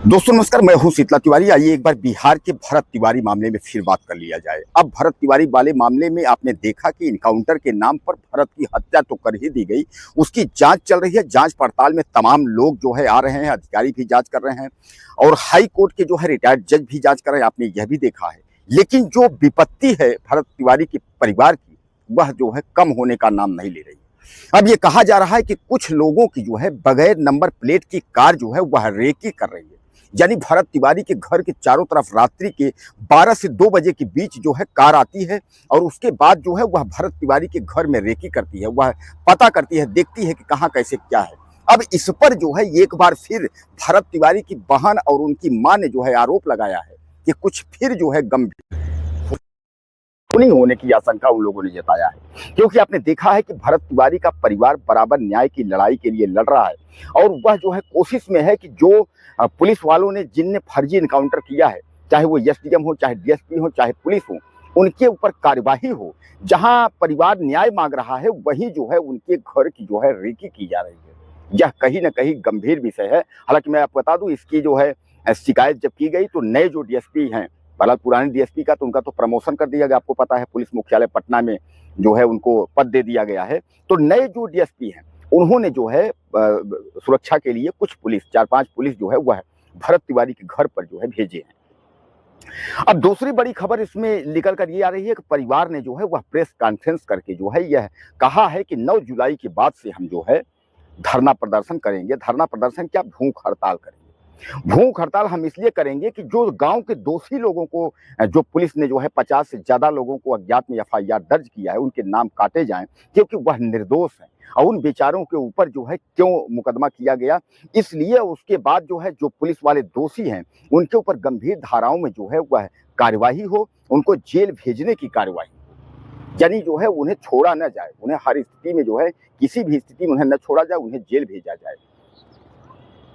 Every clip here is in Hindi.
दोस्तों नमस्कार, मैं हूं शीतला तिवारी। आइए एक बार बिहार के भरत तिवारी मामले में फिर बात कर लिया जाए। अब भरत तिवारी वाले मामले में आपने देखा कि इनकाउंटर के नाम पर भरत की हत्या तो कर ही दी गई, उसकी जांच चल रही है। जांच पड़ताल में तमाम लोग जो है आ रहे हैं, अधिकारी भी जांच कर रहे हैं और हाई कोर्ट के जो है रिटायर्ड जज भी जांच कर रहे हैं। आपने यह भी देखा है, लेकिन जो विपत्ति है भरत तिवारी के परिवार की, वह जो है कम होने का नाम नहीं ले रही। अब ये कहा जा रहा है कि कुछ लोगों की जो है बगैर नंबर प्लेट की कार जो है वह रेकी कर रही है। यानी भरत तिवारी के घर के चारों तरफ रात्रि के 12 से 2 बजे के बीच जो है कार आती है और उसके बाद जो है वह भरत तिवारी के घर में रेकी करती है। वह पता करती है, देखती है कि कहाँ कैसे क्या है। अब इस पर जो है एक बार फिर भरत तिवारी की बहन और उनकी मां ने जो है आरोप लगाया है कि कुछ फिर जो है गंभीर नहीं होने की आशंका उन लोगों ने जताया है, क्योंकि आपने देखा है कि भरत तिवारी का परिवार बराबर न्याय की लड़ाई के लिए लड़ रहा है और वह जो है कोशिश में है कि जो पुलिस वालों ने जिनने फर्जी इनकाउंटर किया है, चाहे वो एसडीएम हो, चाहे डीएसपी हो, चाहे पुलिस हो, उनके ऊपर कार्यवाही हो। जहां परिवार न्याय मांग रहा है वहीं जो है उनके घर की जो है रेकी की जा रही है। यह कहीं ना कहीं गंभीर विषय है। हालांकि मैं आपको बता दूं, इसकी जो है शिकायत जब की गई तो नए जो डीएसपी हैं, फिलहाल पुराने डीएसपी का तो उनका तो प्रमोशन कर दिया गया, आपको पता है, पुलिस मुख्यालय पटना में जो है उनको पद दे दिया गया है। तो नए जो डीएसपी हैं उन्होंने जो है सुरक्षा के लिए कुछ पुलिस, 4-5 पुलिस जो है वह भरत तिवारी के घर पर जो है भेजे हैं। अब दूसरी बड़ी खबर इसमें निकल कर ये आ रही है कि परिवार ने जो है वह प्रेस कॉन्फ्रेंस करके जो है यह कहा है कि 9 जुलाई के बाद से हम जो है धरना प्रदर्शन करेंगे। धरना प्रदर्शन क्या, भूख हड़ताल करेंगे। भूख हड़ताल हम इसलिए करेंगे कि जो गांव के दोषी लोगों को, जो पुलिस ने जो है 50 से ज्यादा लोगों को अज्ञात में एफआईआर दर्ज किया है, उनके नाम काटे जाएं, क्योंकि वह निर्दोष है और उन बेचारों के ऊपर जो है क्यों मुकदमा किया गया, इसलिए उसके बाद जो है जो पुलिस वाले दोषी हैं उनके ऊपर गंभीर धाराओं में जो है वह कार्यवाही हो, उनको जेल भेजने की कार्यवाही, यानी जो है उन्हें छोड़ा न जाए, उन्हें हर स्थिति में जो है किसी भी स्थिति में उन्हें न छोड़ा जाए, उन्हें जेल भेजा जाए।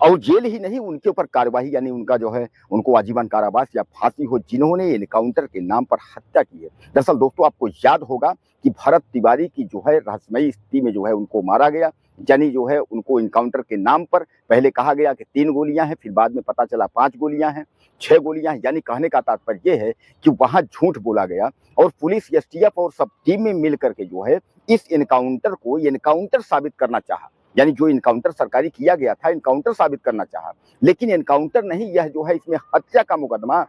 और जेल ही नहीं, उनके ऊपर कार्यवाही, यानी उनका जो है उनको आजीवन कारावास या फांसी हो, जिन्होंने एनकाउंटर के नाम पर हत्या की है। दरअसल दोस्तों आपको याद होगा कि भरत तिवारी की जो है रहस्यमयी स्थिति में जो है उनको मारा गया, यानी जो है उनको एनकाउंटर के नाम पर पहले कहा गया कि 3 गोलियां हैं, फिर बाद में पता चला 5 गोलियां हैं, 6 गोलियां हैं। यानी कहने का तात्पर्य यह है कि वहां झूठ बोला गया और पुलिस, एसटीएफ और सब टीम में मिल करके जो है इस एनकाउंटर को एनकाउंटर साबित करना चाहा, यानी जो इनकाउंटर सरकारी किया गया था इनकाउंटर साबित करना चाहा, लेकिन इनकाउंटर नहीं, यह जो है इसमें हत्या का मुकदमा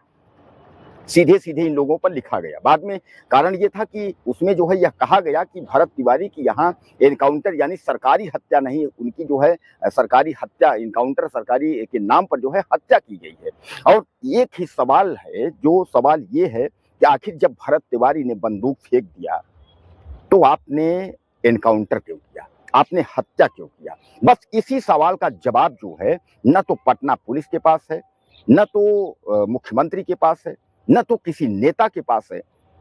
सीधे सीधे इन लोगों पर लिखा गया। बाद में कारण ये था कि उसमें जो है यह कहा गया कि भरत तिवारी की यहाँ एनकाउंटर यानी सरकारी हत्या नहीं, उनकी जो है सरकारी हत्या, इनकाउंटर सरकारी के नाम पर जो है हत्या की गई है। और एक ही सवाल है, जो सवाल ये है कि आखिर जब भरत तिवारी ने बंदूक फेंक दिया तो आपने एनकाउंटर क्यों किया, आपने हत्या क्यों किया? बस इसी सवाल का जवाब जो है न तो पटना पुलिस के पास है, न तो मुख्यमंत्री के पास है, न तो किसी नेता के पास है,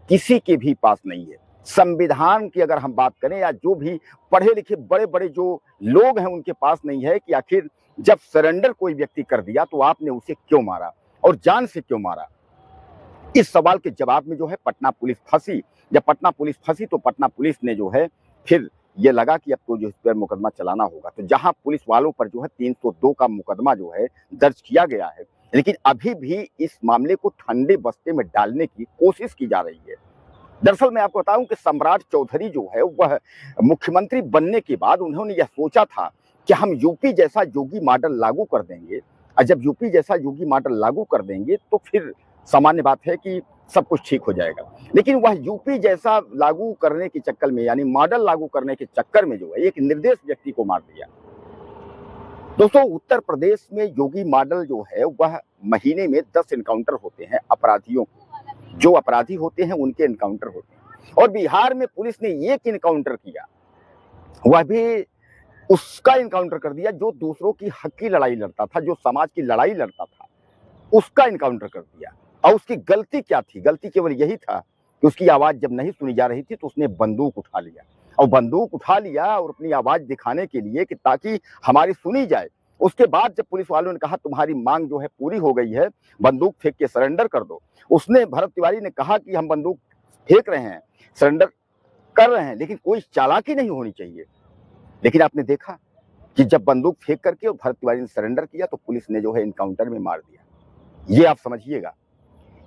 किसी के भी पास नहीं है। संविधान की अगर हम बात करें या जो भी पढ़े लिखे बड़े बड़े जो लोग हैं उनके पास नहीं है कि आखिर जब सरेंडर कोई व्यक्ति कर दिया तो आपने उसे क्यों मारा और जान से क्यों मारा। इस सवाल के जवाब में जो है पटना पुलिस फंसी। जब पटना पुलिस फंसी तो पटना पुलिस ने जो है फिर ये लगा कि अब तो जो इस पर मुकदमा चलाना होगा। तो जहां पुलिस वालों पर जो है 302 का मुकदमा जो है दर्ज किया गया है, लेकिन अभी भी इस मामले को ठंडे बस्ते में डालने की कोशिश की जा रही है। दरअसल मैं आपको बताऊं कि सम्राट चौधरी जो है वह मुख्यमंत्री बनने के बाद उन्होंने यह सोचा था कि हम यूपी जैसा योगी मॉडल लागू कर देंगे, और जब यूपी जैसा योगी मॉडल लागू कर देंगे तो फिर सामान्य बात है कि सब कुछ ठीक हो जाएगा। लेकिन वह यूपी जैसा लागू करने के चक्कर में, यानी मॉडल लागू करने के चक्कर में जो है एक निर्दोष व्यक्ति को मार दिया। दोस्तों उत्तर प्रदेश में योगी मॉडल जो है वह महीने में 10 एनकाउंटर होते हैं अपराधियों, जो अपराधी होते हैं उनके एनकाउंटर होते हैं, और बिहार में पुलिस ने एक एनकाउंटर किया, वह भी उसका एनकाउंटर कर दिया जो दूसरों की हक की लड़ाई लड़ता था, जो समाज की लड़ाई लड़ता था, उसका एनकाउंटर कर दिया। और उसकी गलती क्या थी? गलती केवल यही था कि उसकी आवाज जब नहीं सुनी जा रही थी तो उसने बंदूक उठा लिया, और बंदूक उठा लिया और अपनी आवाज दिखाने के लिए कि ताकि हमारी सुनी जाए। उसके बाद जब पुलिस वालों ने कहा तुम्हारी मांग जो है पूरी हो गई है, बंदूक फेंक के सरेंडर कर दो, उसने, भरत तिवारी ने कहा कि हम बंदूक फेंक रहे हैं, सरेंडर कर रहे हैं, लेकिन कोई चालाकी नहीं होनी चाहिए। लेकिन आपने देखा कि जब बंदूक फेंक करके और भरत तिवारी ने सरेंडर किया तो पुलिस ने जो है इनकाउंटर में मार दिया। ये आप समझिएगा।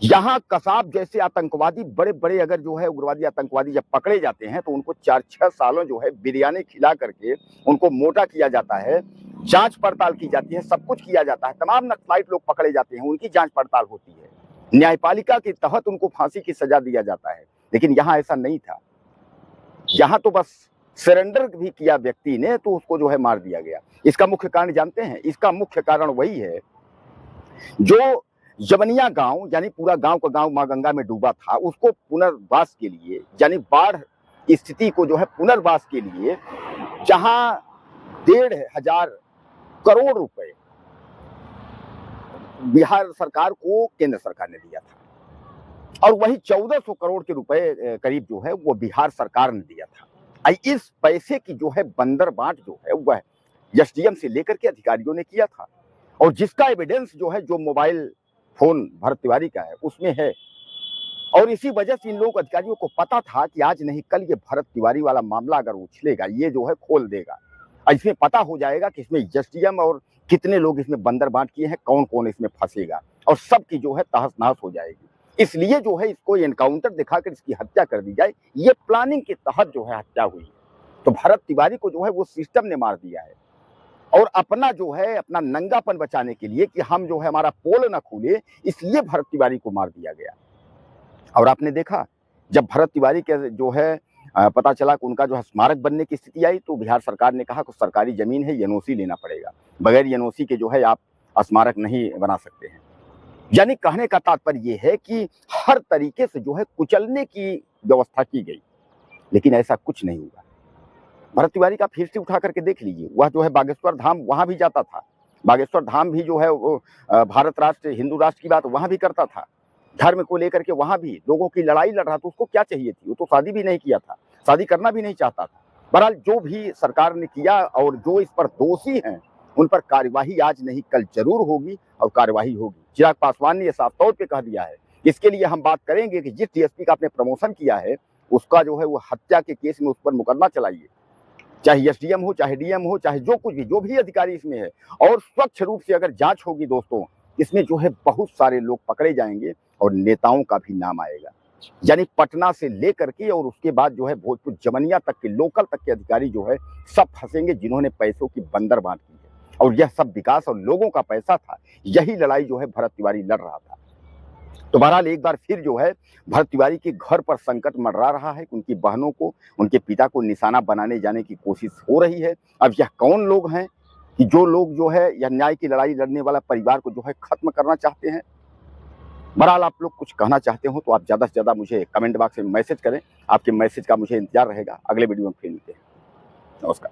यहाँ कसाब जैसे आतंकवादी बड़े बड़े अगर जो है उग्रवादी आतंकवादी जब पकड़े जाते हैं तो उनको 4-6 सालों जो है बिरयानी खिला करके उनको मोटा किया जाता है, जांच पड़ताल की जाती है, सब कुछ किया जाता है। तमाम नक्सलाइट लोग पकड़े जाते हैं, उनकी जांच पड़ताल होती है, न्यायपालिका के तहत उनको फांसी की सजा दिया जाता है। लेकिन यहाँ ऐसा नहीं था। यहाँ तो बस सरेंडर भी किया व्यक्ति ने तो उसको जो है मार दिया गया। इसका मुख्य कारण जानते हैं? इसका मुख्य कारण वही है जो जवनिया गांव यानी पूरा गांव का गांव मां गंगा में डूबा था, उसको पुनर्वास के लिए यानी बाढ़ स्थिति को जो है पुनर्वास के लिए जहां 1,500 करोड़ रुपए बिहार सरकार को केंद्र सरकार ने दिया था और वही 1400 करोड़ के रुपए करीब जो है वो बिहार सरकार ने दिया था। इस पैसे की जो है बंदर बांट जो है वह एसडीएम से लेकर के अधिकारियों ने किया था और जिसका एविडेंस जो है जो मोबाइल फोन भरत तिवारी का है उसमें है। और इसी वजह से इन लोग अधिकारियों को पता था कि आज नहीं कल ये भरत तिवारी वाला मामला अगर उछलेगा, ये जो है खोल देगा, इसमें पता हो जाएगा कि इसमें एसडीएम और कितने लोग इसमें बंदर बांट किए हैं, कौन कौन इसमें फंसेगा और सबकी जो है तहस नहस हो जाएगी। इसलिए जो है इसको एनकाउंटर दिखाकर इसकी हत्या कर दी जाए, ये प्लानिंग के तहत जो है हत्या हुई है। तो भरत तिवारी को जो है वो सिस्टम ने मार दिया है और अपना जो है अपना नंगापन बचाने के लिए कि हम जो है हमारा पोल ना खुले, इसलिए भरत तिवारी को मार दिया गया। और आपने देखा जब भरत तिवारी के जो है पता चला कि उनका जो है स्मारक बनने की स्थिति आई तो बिहार सरकार ने कहा कि सरकारी जमीन है, एनओसी लेना पड़ेगा, बगैर एनओसी के जो है आप स्मारक नहीं बना सकते हैं। यानी कहने का तात्पर्य यह है कि हर तरीके से जो है कुचलने की व्यवस्था की गई, लेकिन ऐसा कुछ नहीं हुआ। भरत तिवारी का फिर से उठा करके देख लीजिए, वह जो है बागेश्वर धाम वहां भी जाता था, बागेश्वर धाम भी जो है वो भारत राष्ट्र हिंदू राष्ट्र की बात वहां भी करता था, धर्म को लेकर के वहां भी लोगों की लड़ाई लड़ रहा था। उसको क्या चाहिए थी? वो तो शादी भी नहीं किया था, शादी करना भी नहीं चाहता था। बहरहाल जो भी सरकार ने किया और जो इस पर दोषी हैं उन पर कार्यवाही आज नहीं कल जरूर होगी और कार्यवाही होगी। चिराग पासवान ने यह साफ तौर पर कह दिया है। इसके लिए हम बात करेंगे कि जिस डीएसपी का आपने प्रमोशन किया है उसका जो है वो हत्या के केस में उस पर मुकदमा चलाइए, चाहे एसडीएम हो, चाहे डीएम हो, चाहे जो कुछ भी जो भी अधिकारी इसमें है, और स्वच्छ रूप से अगर जांच होगी दोस्तों, इसमें जो है बहुत सारे लोग पकड़े जाएंगे और नेताओं का भी नाम आएगा। यानी पटना से लेकर के और उसके बाद जो है भोजपुर जमनिया तक के लोकल तक के अधिकारी जो है सब फंसेंगे जिन्होंने पैसों की बंदर बांट की है और यह सब विकास और लोगों का पैसा था। यही लड़ाई जो है भरत तिवारी लड़ रहा था। तो बहरहाल एक बार फिर जो है भरत तिवारी के घर पर संकट मंडरा रहा है। उनकी बहनों को, उनके पिता को निशाना बनाने जाने की कोशिश हो रही है। अब यह कौन लोग हैं कि जो लोग जो है यह न्याय की लड़ाई लड़ने वाला परिवार को जो है खत्म करना चाहते हैं? बहरहाल आप लोग कुछ कहना चाहते हो तो आप ज़्यादा से ज़्यादा मुझे कमेंट बॉक्स में मैसेज करें। आपके मैसेज का मुझे इंतजार रहेगा। अगले वीडियो में फिर मिलते हैं। नमस्कार।